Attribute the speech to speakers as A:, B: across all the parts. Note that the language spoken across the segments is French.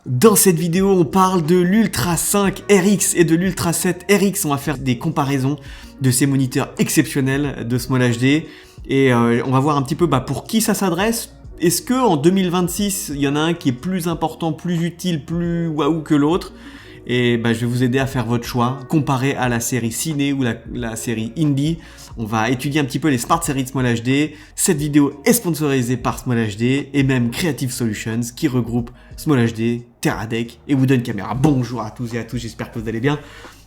A: Dans cette vidéo, on parle de l'Ultra 5 RX et de l'Ultra 7 RX. On va faire des comparaisons de ces moniteurs exceptionnels de Small HD. Et on va voir un petit peu pour qui ça s'adresse. Est-ce qu'en 2026, il y en a un qui est plus important, plus utile, plus waouh que l'autre? Et je vais vous aider à faire votre choix, comparé à la série Ciné ou la série Indie. On va étudier un petit peu les Smart Series de Small HD. Cette vidéo est sponsorisée par Small HD et même Creative Solutions qui regroupe Small HD, Teradek et Wooden Camera. Bonjour à tous et à toutes, j'espère que vous allez bien.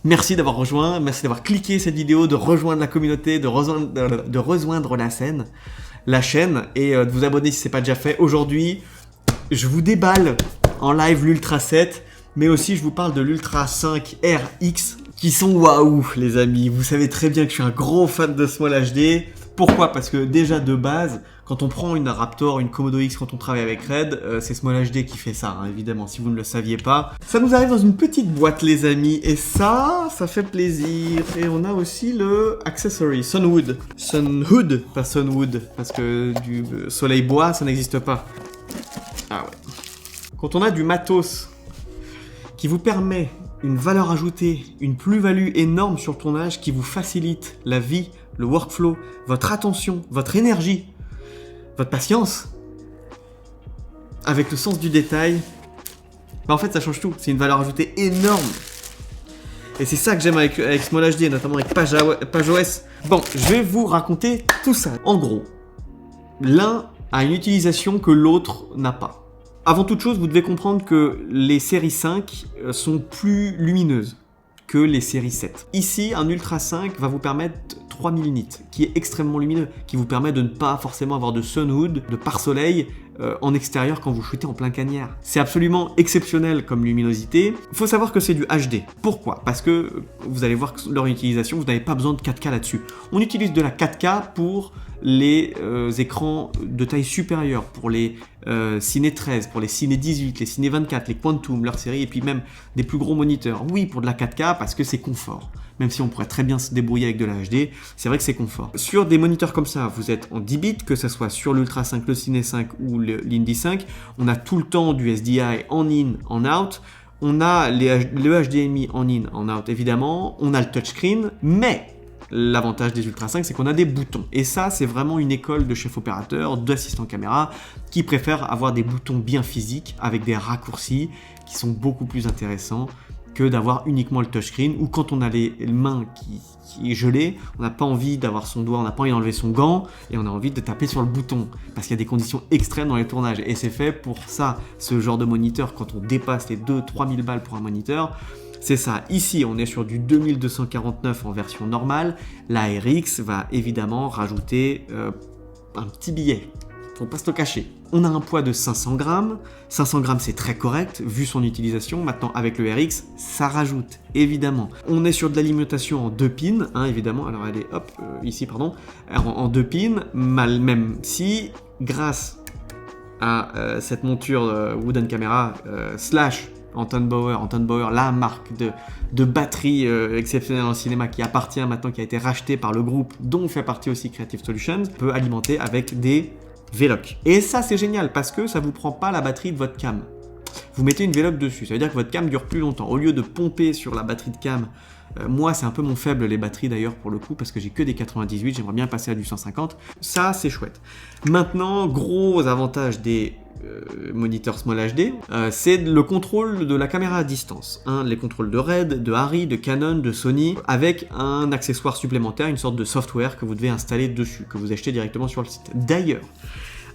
A: Merci d'avoir rejoint, merci d'avoir cliqué cette vidéo, de rejoindre la communauté, de rejoindre la chaîne et de vous abonner si ce n'est pas déjà fait. Aujourd'hui, je vous déballe en live l'Ultra 7. Mais aussi, je vous parle de l'Ultra 5 RX qui sont waouh, les amis. Vous savez très bien que je suis un gros fan de Small HD. Pourquoi? Parce que déjà de base, quand on prend une Raptor, une Komodo X, quand on travaille avec Red, c'est Small HD qui fait ça, évidemment, si vous ne le saviez pas. Ça nous arrive dans une petite boîte, les amis, et ça fait plaisir. Et on a aussi le accessory, Sunwood. Sunhood, pas Sunwood, parce que du soleil bois, ça n'existe pas. Ah ouais. Quand on a du matos qui vous permet une valeur ajoutée, une plus-value énorme sur le tournage, qui vous facilite la vie, le workflow, votre attention, votre énergie, votre patience, avec le sens du détail, en fait ça change tout, c'est une valeur ajoutée énorme. Et c'est ça que j'aime avec Small HD, notamment avec PageOS. Bon, je vais vous raconter tout ça. En gros, l'un a une utilisation que l'autre n'a pas. Avant toute chose, vous devez comprendre que les séries 5 sont plus lumineuses que les séries 7. Ici, un Ultra 5 va vous permettre 3000 nits, qui est extrêmement lumineux, qui vous permet de ne pas forcément avoir de sunhood, de pare-soleil en extérieur quand vous shootez en plein cagnard. C'est absolument exceptionnel comme luminosité. Il faut savoir que c'est du HD. Pourquoi? Parce que vous allez voir que leur utilisation, vous n'avez pas besoin de 4K là-dessus. On utilise de la 4K pour les écrans de taille supérieure, pour les Ciné 13, pour les Ciné 18, les Ciné 24, les Quantum, leur série, et puis même des plus gros moniteurs. Oui, pour de la 4K parce que c'est confort. Même si on pourrait très bien se débrouiller avec de la HD, c'est vrai que c'est confort. Sur des moniteurs comme ça, vous êtes en 10 bits, que ce soit sur l'Ultra 5, le Ciné 5 ou l'Indie 5, on a tout le temps du SDI en in, en out, on a le HDMI en in, en out évidemment, on a le touchscreen, mais l'avantage des Ultra 5, c'est qu'on a des boutons. Et ça, c'est vraiment une école de chef opérateur, d'assistant caméra, qui préfèrent avoir des boutons bien physiques, avec des raccourcis, qui sont beaucoup plus intéressants que d'avoir uniquement le touchscreen, ou quand on a les mains qui est gelées, on n'a pas envie d'avoir son doigt, on n'a pas envie d'enlever son gant, et on a envie de taper sur le bouton, parce qu'il y a des conditions extrêmes dans les tournages, et c'est fait pour ça, ce genre de moniteur, quand on dépasse les 2-3 000 balles pour un moniteur, c'est ça. Ici, on est sur du 2249 en version normale. La RX va évidemment rajouter un petit billet. Faut pas se le cacher. On a un poids de 500 grammes. 500 grammes, c'est très correct vu son utilisation. Maintenant, avec le RX, ça rajoute, évidemment. On est sur de l'alimentation en 2 pins, évidemment. Alors, elle est, ici, pardon, en 2 pins. Même si, grâce à cette monture Wooden Camera Anton Bauer, la marque de batterie exceptionnelle en cinéma qui appartient maintenant, qui a été rachetée par le groupe dont fait partie aussi Creative Solutions, peut alimenter avec des V-Lock. Et ça, c'est génial parce que ça vous prend pas la batterie de votre cam. Vous mettez une V-Lock dessus, ça veut dire que votre cam dure plus longtemps. Au lieu de pomper sur la batterie de cam, moi c'est un peu mon faible les batteries d'ailleurs pour le coup, parce que j'ai que des 98, j'aimerais bien passer à du 150. Ça, c'est chouette. Maintenant, gros avantage des moniteurs Small HD, c'est le contrôle de la caméra à distance. Les contrôles de Red, de Arri, de Canon, de Sony, avec un accessoire supplémentaire, une sorte de software que vous devez installer dessus, que vous achetez directement sur le site. D'ailleurs,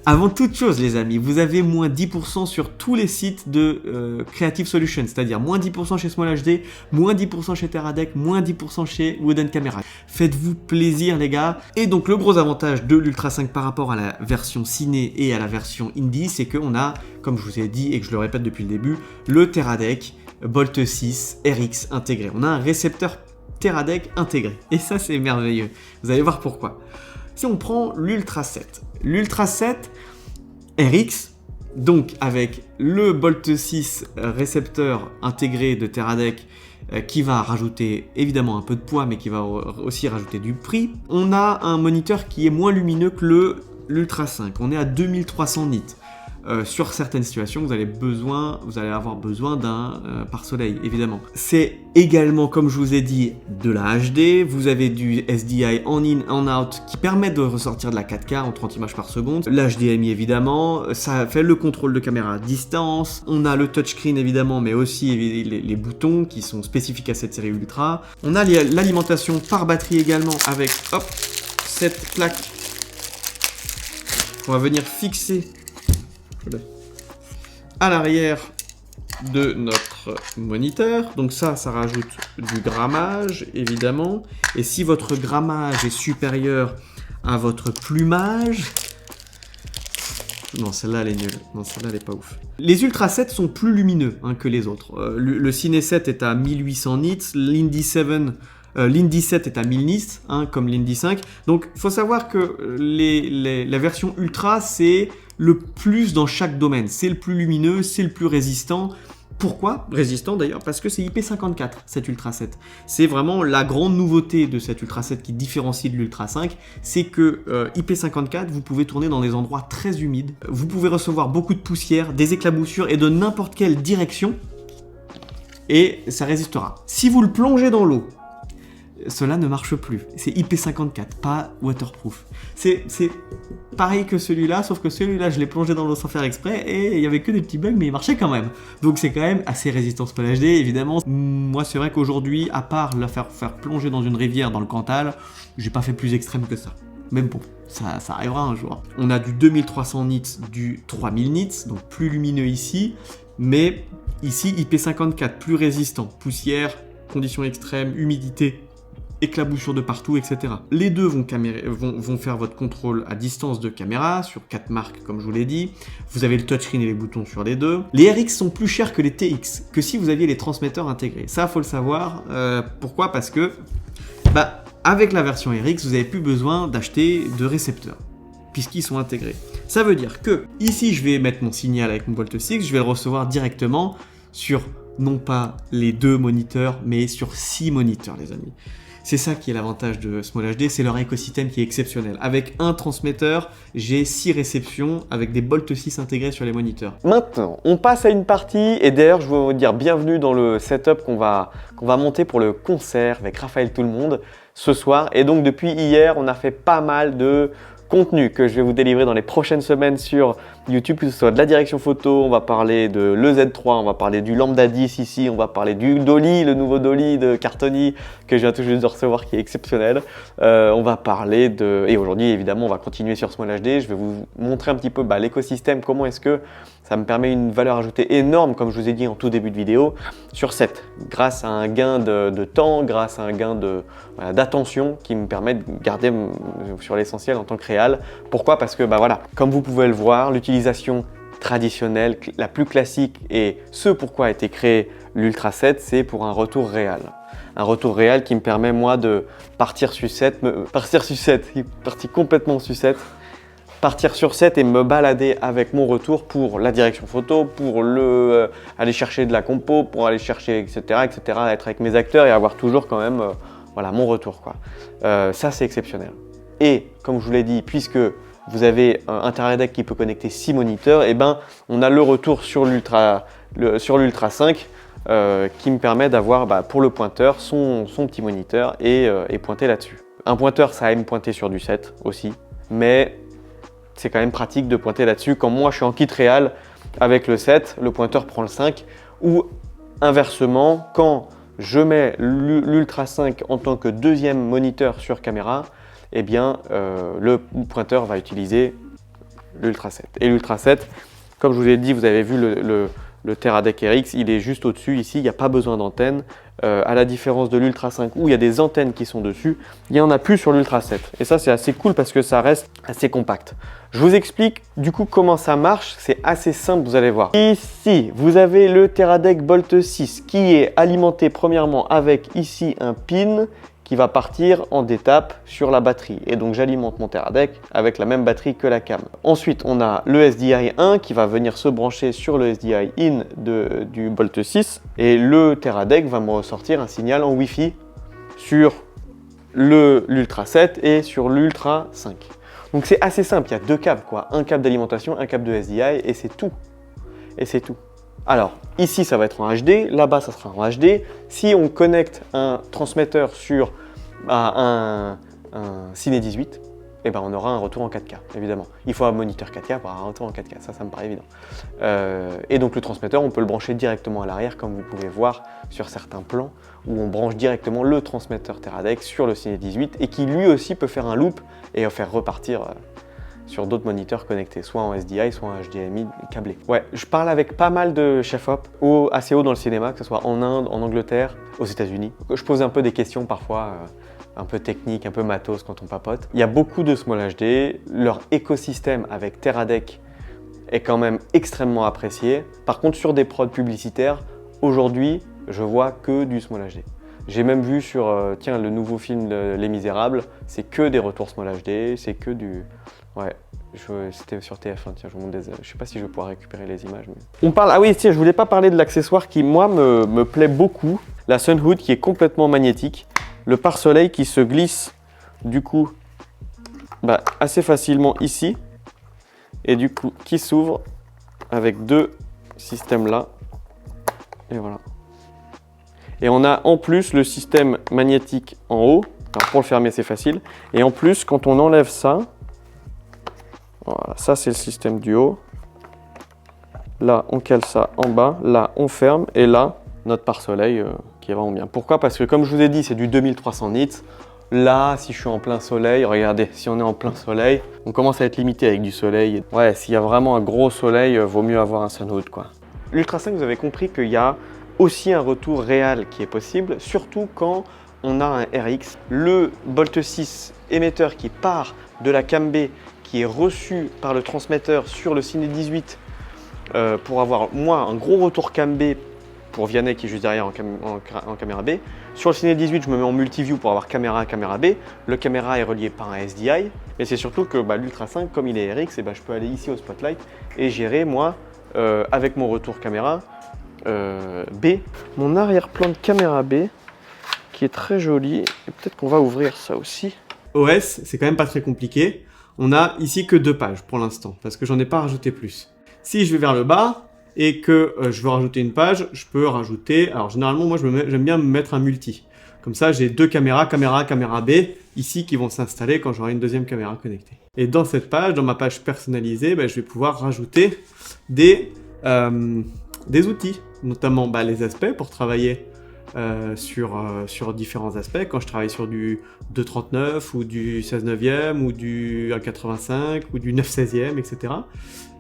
A: avant toute chose, les amis, vous avez moins 10% sur tous les sites de Creative Solutions, c'est-à-dire moins 10% chez Small HD, moins 10% chez Teradek, moins 10% chez Wooden Camera. Faites-vous plaisir, les gars. Et donc, le gros avantage de l'Ultra 5 par rapport à la version Ciné et à la version Indie, c'est qu'on a, comme je vous ai dit et que je le répète depuis le début, le Teradek Bolt 6 RX intégré. On a un récepteur Teradek intégré. Et ça, c'est merveilleux. Vous allez voir pourquoi. Si on prend l'Ultra 7, l'Ultra 7 RX, donc avec le Bolt 6 récepteur intégré de Teradek qui va rajouter évidemment un peu de poids mais qui va aussi rajouter du prix, on a un moniteur qui est moins lumineux que l'Ultra 5, on est à 2300 nits. sur certaines situations, vous allez avoir besoin d'un pare-soleil, évidemment. C'est également, comme je vous ai dit, de la HD. Vous avez du SDI en in, en out qui permet de ressortir de la 4K en 30 images par seconde. L'HDMI, évidemment. Ça fait le contrôle de caméra à distance. On a le touchscreen, évidemment, mais aussi les boutons qui sont spécifiques à cette série Ultra. On a l'alimentation par batterie également avec, hop, cette plaque qu'on va venir fixer à l'arrière de notre moniteur. Donc ça rajoute du grammage, évidemment. Et si votre grammage est supérieur à votre plumage... Non, celle-là, elle est nulle. Non, celle-là, elle est pas ouf. Les Ultra 7 sont plus lumineux que les autres. Le Cine 7 est à 1800 nits, l'Indy 7 est à 1000 nits, comme l'Indy 5. Donc, il faut savoir que la version Ultra, c'est le plus dans chaque domaine. C'est le plus lumineux, c'est le plus résistant. Pourquoi résistant d'ailleurs? Parce que c'est IP54, cette Ultra 7. C'est vraiment la grande nouveauté de cette Ultra 7 qui différencie de l'Ultra 5, c'est que IP54, vous pouvez tourner dans des endroits très humides, vous pouvez recevoir beaucoup de poussière, des éclaboussures et de n'importe quelle direction, et ça résistera. Si vous le plongez dans l'eau, cela ne marche plus. C'est IP54, pas waterproof. C'est pareil que celui-là, sauf que celui-là, je l'ai plongé dans l'eau sans faire exprès et il y avait que des petits bugs, mais il marchait quand même. Donc c'est quand même assez résistant Small HD, évidemment. Moi, c'est vrai qu'aujourd'hui, à part le faire plonger dans une rivière dans le Cantal, j'ai pas fait plus extrême que ça. Même bon, ça arrivera un jour. On a du 2300 nits, du 3000 nits, donc plus lumineux ici, mais ici, IP54, plus résistant. Poussière, conditions extrêmes, humidité, éclaboussures de partout, etc. Les deux vont faire votre contrôle à distance de caméra sur 4 marques, comme je vous l'ai dit. Vous avez le touchscreen et les boutons sur les deux. Les RX sont plus chers que les TX, que si vous aviez les transmetteurs intégrés. Ça, faut le savoir. Pourquoi? Parce que, avec la version RX, vous n'avez plus besoin d'acheter de récepteurs, puisqu'ils sont intégrés. Ça veut dire que, ici, je vais mettre mon signal avec mon Bolt 6, je vais le recevoir directement sur, non pas les 2 moniteurs, mais sur 6 moniteurs, les amis. C'est ça qui est l'avantage de Small HD, c'est leur écosystème qui est exceptionnel. Avec un transmetteur, j'ai 6 réceptions avec des Bolt 6 intégrés sur les moniteurs. Maintenant, on passe à une partie, et d'ailleurs, je veux vous dire bienvenue dans le setup qu'on va monter pour le concert avec Raphaël Tout le Monde ce soir. Et donc, depuis hier, on a fait pas mal de contenu que je vais vous délivrer dans les prochaines semaines sur YouTube, que ce soit de la direction photo, on va parler de l'EZ3, on va parler du Lambda 10 ici, on va parler du Dolly, le nouveau Dolly de Cartoni que je viens tout juste de recevoir qui est exceptionnel. On va parler de... Et aujourd'hui évidemment on va continuer sur Small HD, je vais vous montrer un petit peu l'écosystème, comment est-ce que ça me permet une valeur ajoutée énorme, comme je vous ai dit en tout début de vidéo, sur 7, grâce à un gain de temps, grâce à un gain d'attention qui me permet de garder sur l'essentiel en tant que réal. Pourquoi? Parce que voilà, comme vous pouvez le voir, l'utilisation traditionnelle, la plus classique et ce pourquoi a été créé l'Ultra 7, c'est pour un retour réal. Un retour réal qui me permet moi de partir sur 7, parti complètement sucette, partir sur 7 et me balader avec mon retour pour la direction photo, pour aller chercher de la compo, pour aller chercher etc., être avec mes acteurs et avoir toujours quand même mon retour, quoi. Ça c'est exceptionnel. Et comme je vous l'ai dit, puisque vous avez un TeraDeck qui peut connecter 6 moniteurs, et on a le retour sur l'Ultra 5 qui me permet d'avoir pour le pointeur son petit moniteur et pointer là-dessus. Un pointeur, ça aime pointer sur du 7 aussi, mais c'est quand même pratique de pointer là-dessus. Quand moi je suis en kit réal avec le 7, le pointeur prend le 5, ou inversement, quand je mets l'Ultra 5 en tant que deuxième moniteur sur caméra, le pointeur va utiliser l'Ultra 7. Et l'Ultra 7, comme je vous ai dit, vous avez vu le TeraDeck RX, il est juste au-dessus ici, il n'y a pas besoin d'antenne. À la différence de l'Ultra 5 où il y a des antennes qui sont dessus, il n'y en a plus sur l'Ultra 7. Et ça c'est assez cool parce que ça reste assez compact. Je vous explique du coup comment ça marche, c'est assez simple, vous allez voir. Ici, vous avez le TeraDeck Bolt 6 qui est alimenté premièrement avec ici un pin qui va partir en d'étape sur la batterie. Et donc j'alimente mon TeraDeck avec la même batterie que la cam. Ensuite, on a le SDI 1 qui va venir se brancher sur le SDI in du Bolt 6. Et le TeraDeck va me ressortir un signal en Wi-Fi sur l'Ultra 7 et sur l'Ultra 5. Donc c'est assez simple, il y a 2 câbles, quoi. Un câble d'alimentation, un câble de SDI, et c'est tout. Et c'est tout. Alors, ici, ça va être en HD, là-bas, ça sera en HD. Si on connecte un transmetteur sur un Ciné 18, eh ben, on aura un retour en 4K, évidemment. Il faut un moniteur 4K pour avoir un retour en 4K, ça me paraît évident. Et donc le transmetteur, on peut le brancher directement à l'arrière, comme vous pouvez voir sur certains plans, où on branche directement le transmetteur Teradek sur le Ciné 18, et qui lui aussi peut faire un loop et faire repartir sur d'autres moniteurs connectés, soit en SDI, soit en HDMI câblé. Ouais, je parle avec pas mal de chefs op, assez haut dans le cinéma, que ce soit en Inde, en Angleterre, aux États-Unis. Je pose un peu des questions parfois, un peu techniques, un peu matos quand on papote. Il y a beaucoup de Small HD, leur écosystème avec Teradek est quand même extrêmement apprécié. Par contre, sur des prods publicitaires, aujourd'hui, je vois que du Small HD. J'ai même vu sur, tiens, le nouveau film Les Misérables, c'est que des retours Small HD, c'est que du... Ouais, c'était sur TF1, tiens, je vous montre je sais pas si je vais pouvoir récupérer les images. Mais... On parle, ah oui, tiens, je voulais pas parler de l'accessoire qui, moi, me plaît beaucoup. La Sunhood qui est complètement magnétique. Le pare-soleil qui se glisse, du coup, assez facilement ici. Et du coup, qui s'ouvre avec 2 systèmes là. Et voilà. Et on a en plus le système magnétique en haut. Alors pour le fermer, c'est facile. Et en plus, quand on enlève ça, voilà, ça c'est le système du haut. Là, on cale ça en bas. Là, on ferme. Et là, notre pare-soleil qui est vraiment bien. Pourquoi? Parce que comme je vous ai dit, c'est du 2300 nits. Là, si je suis en plein soleil, regardez, si on est en plein soleil, on commence à être limité avec du soleil. Ouais, s'il y a vraiment un gros soleil, vaut mieux avoir un Sunhood, quoi. L'Ultra 5, vous avez compris qu'il y a aussi un retour réel qui est possible, surtout quand on a un RX. Le Bolt 6 émetteur qui part de la cam B, qui est reçu par le transmetteur sur le Ciné 18 pour avoir, moi, un gros retour cam B pour Vianney qui est juste derrière en caméra B. Sur le Ciné 18, je me mets en multiview pour avoir caméra B. Le caméra est relié par un SDI. Et c'est surtout que l'Ultra 5, comme il est RX, je peux aller ici au Spotlight et gérer, moi, avec mon retour caméra B, mon arrière-plan de caméra B, qui est très joli. Et peut-être qu'on va ouvrir ça aussi. OS, c'est quand même pas très compliqué. On a ici que 2 pages pour l'instant, parce que j'en ai pas rajouté plus. Si je vais vers le bas, et que je veux rajouter une page, je peux rajouter... Alors généralement, moi j'aime bien me mettre un multi. Comme ça, j'ai 2 caméra B, ici qui vont s'installer quand j'aurai une deuxième caméra connectée. Et dans cette page, dans ma page personnalisée, je vais pouvoir rajouter des outils, notamment les aspects pour travailler sur différents aspects. Quand je travaille sur du 2.39 ou du 16/9 ou du 1.85 ou du 9/16, etc.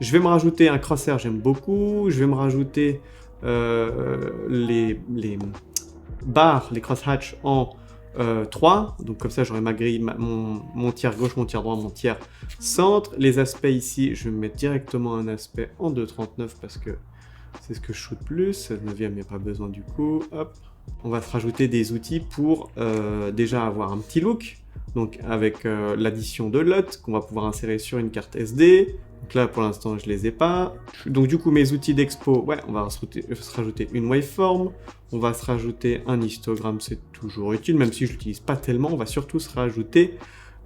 A: Je vais me rajouter un crosshair, j'aime beaucoup. Je vais me rajouter les barres, les crosshatch en 3. Donc comme ça, j'aurai ma grille, mon tiers gauche, mon tiers droit, mon tiers centre. Les aspects ici, je vais me mettre directement un aspect en 2.39 parce que c'est ce que je shoot plus. 16/9, il n'y a pas besoin du coup. Hop. On va se rajouter des outils pour déjà avoir un petit look. Donc avec l'addition de LUT qu'on va pouvoir insérer sur une carte SD. Donc là pour l'instant je les ai pas. Donc du coup mes outils d'expo, ouais, on va se rajouter une waveform. On va se rajouter un histogramme, c'est toujours utile, même si je l'utilise pas tellement. On va surtout se rajouter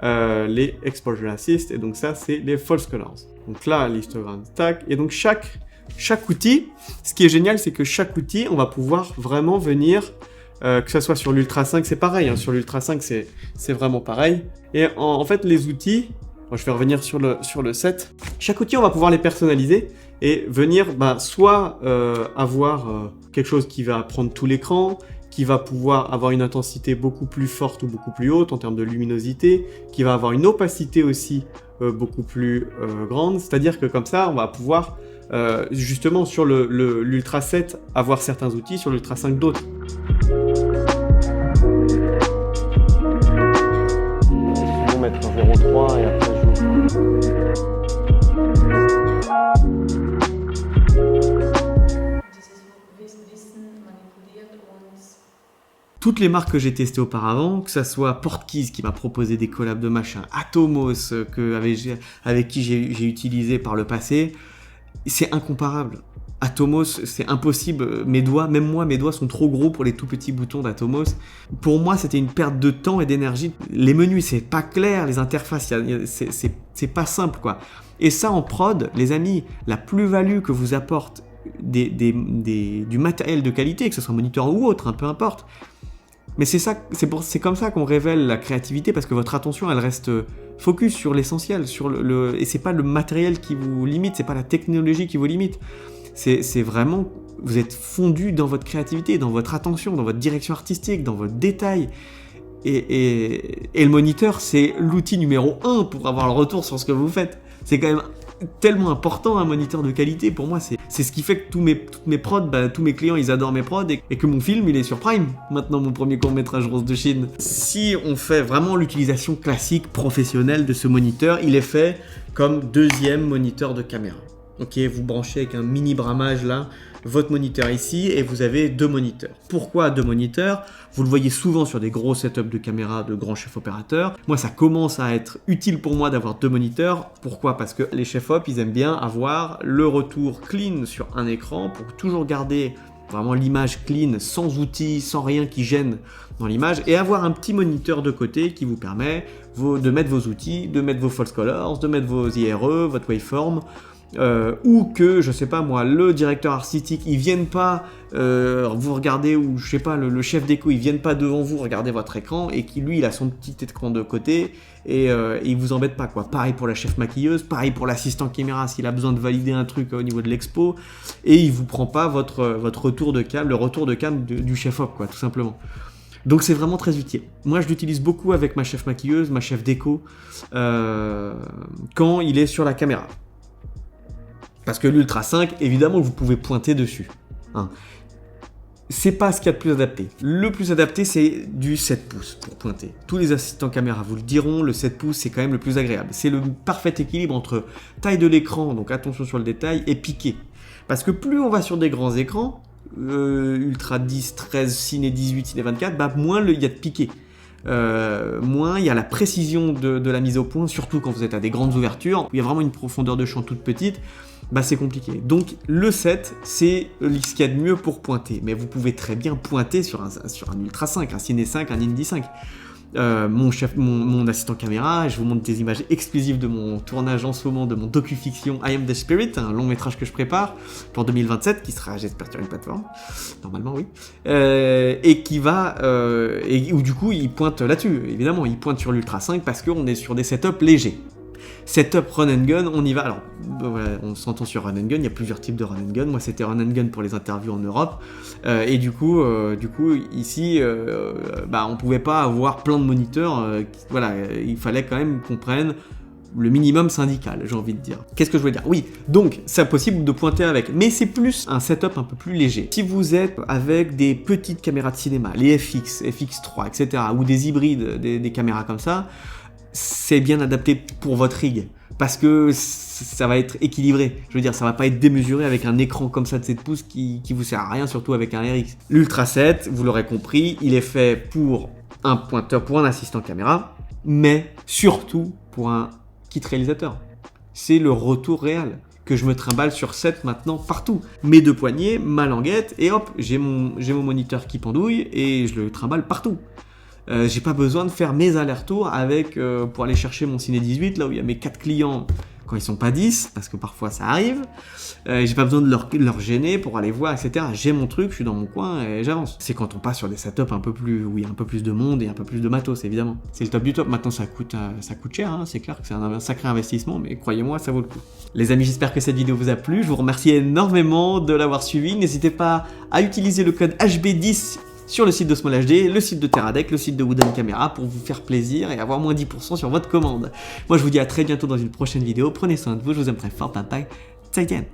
A: les exposure assist. Et donc ça c'est les false colors. Donc là l'histogramme stack. Et donc chaque outil, ce qui est génial, c'est que chaque outil, on va pouvoir vraiment venir, que ce soit sur l'Ultra 5, c'est pareil, hein, sur l'Ultra 5, c'est vraiment pareil. Et en fait, les outils, je vais revenir sur le set, chaque outil, on va pouvoir les personnaliser et venir soit avoir quelque chose qui va prendre tout l'écran, qui va pouvoir avoir une intensité beaucoup plus forte ou beaucoup plus haute en termes de luminosité, qui va avoir une opacité aussi beaucoup plus grande, c'est-à-dire que comme ça, on va pouvoir... justement sur l'Ultra 7 avoir certains outils, sur l'Ultra 5 d'autres. Je vais mettre un 0.3 et après je... Toutes les marques que j'ai testées auparavant, que ça soit Portkeys qui m'a proposé des collabs de machin, Atomos avec qui j'ai utilisé par le passé, c'est incomparable. Atomos, c'est impossible. Mes doigts, même moi, mes doigts sont trop gros pour les tout petits boutons d'Atomos. Pour moi, c'était une perte de temps et d'énergie. Les menus, c'est pas clair. Les interfaces, c'est pas simple, quoi. Et ça, en prod, les amis, la plus-value que vous apporte du matériel de qualité, que ce soit un moniteur ou autre, hein, peu importe. Mais c'est comme ça qu'on révèle la créativité, parce que votre attention, elle reste focus sur l'essentiel, et c'est pas le matériel qui vous limite, c'est pas la technologie qui vous limite. C'est vraiment, vous êtes fondu dans votre créativité, dans votre attention, dans votre direction artistique, dans votre détail. Et le moniteur, c'est l'outil numéro 1 pour avoir le retour sur ce que vous faites. C'est quand même tellement important, un moniteur de qualité. Pour moi, c'est ce qui fait que toutes mes prods, tous mes clients, ils adorent mes prods, et que mon film, il est sur Prime. Maintenant, mon premier court-métrage Rose de Chine. Si on fait vraiment l'utilisation classique, professionnelle de ce moniteur, il est fait comme deuxième moniteur de caméra. Ok, vous branchez avec un mini bramage là, votre moniteur ici, et vous avez 2 moniteurs. Pourquoi 2 moniteurs? Vous le voyez souvent sur des gros setups de caméra de grands chefs opérateurs. Moi, ça commence à être utile pour moi d'avoir 2 moniteurs. Pourquoi? Parce que les chefs op, ils aiment bien avoir le retour clean sur un écran pour toujours garder vraiment l'image clean, sans outils, sans rien qui gêne dans l'image, et avoir un petit moniteur de côté qui vous permet de mettre vos outils, de mettre vos false colors, de mettre vos IRE, votre waveform, ou que, je sais pas moi, le directeur artistique, ils viennent pas vous regarder, ou je sais pas, le chef déco, ils viennent pas devant vous regarder votre écran, et qui lui, il a son petit écran de côté, et il vous embête pas, quoi. Pareil pour la chef maquilleuse, pareil pour l'assistant caméra, s'il a besoin de valider un truc au niveau de l'expo, et il vous prend pas votre retour de cam, le retour de cam du chef op, quoi, tout simplement. Donc c'est vraiment très utile. Moi, je l'utilise beaucoup avec ma chef maquilleuse, ma chef déco, quand il est sur la caméra. Parce que l'Ultra 5, évidemment, vous pouvez pointer dessus. Hein. C'est pas ce qu'il y a de plus adapté. Le plus adapté, c'est du 7 pouces pour pointer. Tous les assistants caméra vous le diront, le 7 pouces, c'est quand même le plus agréable. C'est le parfait équilibre entre taille de l'écran, donc attention sur le détail, et piqué. Parce que plus on va sur des grands écrans, Ultra 10, 13, Ciné 18, Ciné 24, moins il y a de piqué. Moins il y a la précision de la mise au point, surtout quand vous êtes à des grandes ouvertures, où il y a vraiment une profondeur de champ toute petite, c'est compliqué. Donc le 7, c'est ce qu'il y a de mieux pour pointer, mais vous pouvez très bien pointer sur un Ultra 5, un Ciné 5, un Indy 5. Mon assistant caméra, je vous montre des images exclusives de mon tournage en ce moment, de mon docu-fiction I Am the Spirit, un long métrage que je prépare pour 2027, qui sera, j'espère, sur une plateforme, normalement oui, et qui va, où du coup il pointe là-dessus, évidemment, il pointe sur l'Ultra 5 parce qu'on est sur des setups légers. Setup run and gun, on y va. Alors, voilà, on s'entend sur run and gun, il y a plusieurs types de run and gun. Moi, c'était run and gun pour les interviews en Europe. Et du coup, ici, on pouvait pas avoir plein de moniteurs. Voilà, il fallait quand même qu'on prenne le minimum syndical, j'ai envie de dire. Qu'est-ce que je veux dire? Oui, donc, c'est possible de pointer avec, mais c'est plus un setup un peu plus léger. Si vous êtes avec des petites caméras de cinéma, les FX, FX3, etc., ou des hybrides, des caméras comme ça, c'est bien adapté pour votre rig, parce que ça va être équilibré. Je veux dire, ça va pas être démesuré avec un écran comme ça de 7 pouces qui vous sert à rien, surtout avec un RX. L'Ultra 7, vous l'aurez compris, il est fait pour un pointeur, pour un assistant caméra, mais surtout pour un kit réalisateur. C'est le retour réel que je me trimballe sur 7 maintenant partout. Mes 2 poignées, ma languette, et hop, j'ai mon moniteur qui pendouille et je le trimballe partout. J'ai pas besoin de faire mes allers-retours avec pour aller chercher mon Ciné 18, là où il y a mes 4 clients quand ils sont pas 10, parce que parfois ça arrive. J'ai pas besoin de leur gêner pour aller voir, etc. J'ai mon truc, je suis dans mon coin et j'avance. C'est quand on passe sur des setups un peu plus, où il y a un peu plus de monde et un peu plus de matos, évidemment. C'est le top du top. Maintenant, ça coûte cher, hein. C'est clair que c'est un sacré investissement, mais croyez-moi, ça vaut le coup. Les amis, j'espère que cette vidéo vous a plu. Je vous remercie énormément de l'avoir suivi. N'hésitez pas à utiliser le code HB10 sur le site de Small HD, le site de Teradek, le site de Wooden Camera pour vous faire plaisir et avoir moins 10% sur votre commande. Moi, je vous dis à très bientôt dans une prochaine vidéo. Prenez soin de vous, je vous aime très fort. Bye bye. 再见.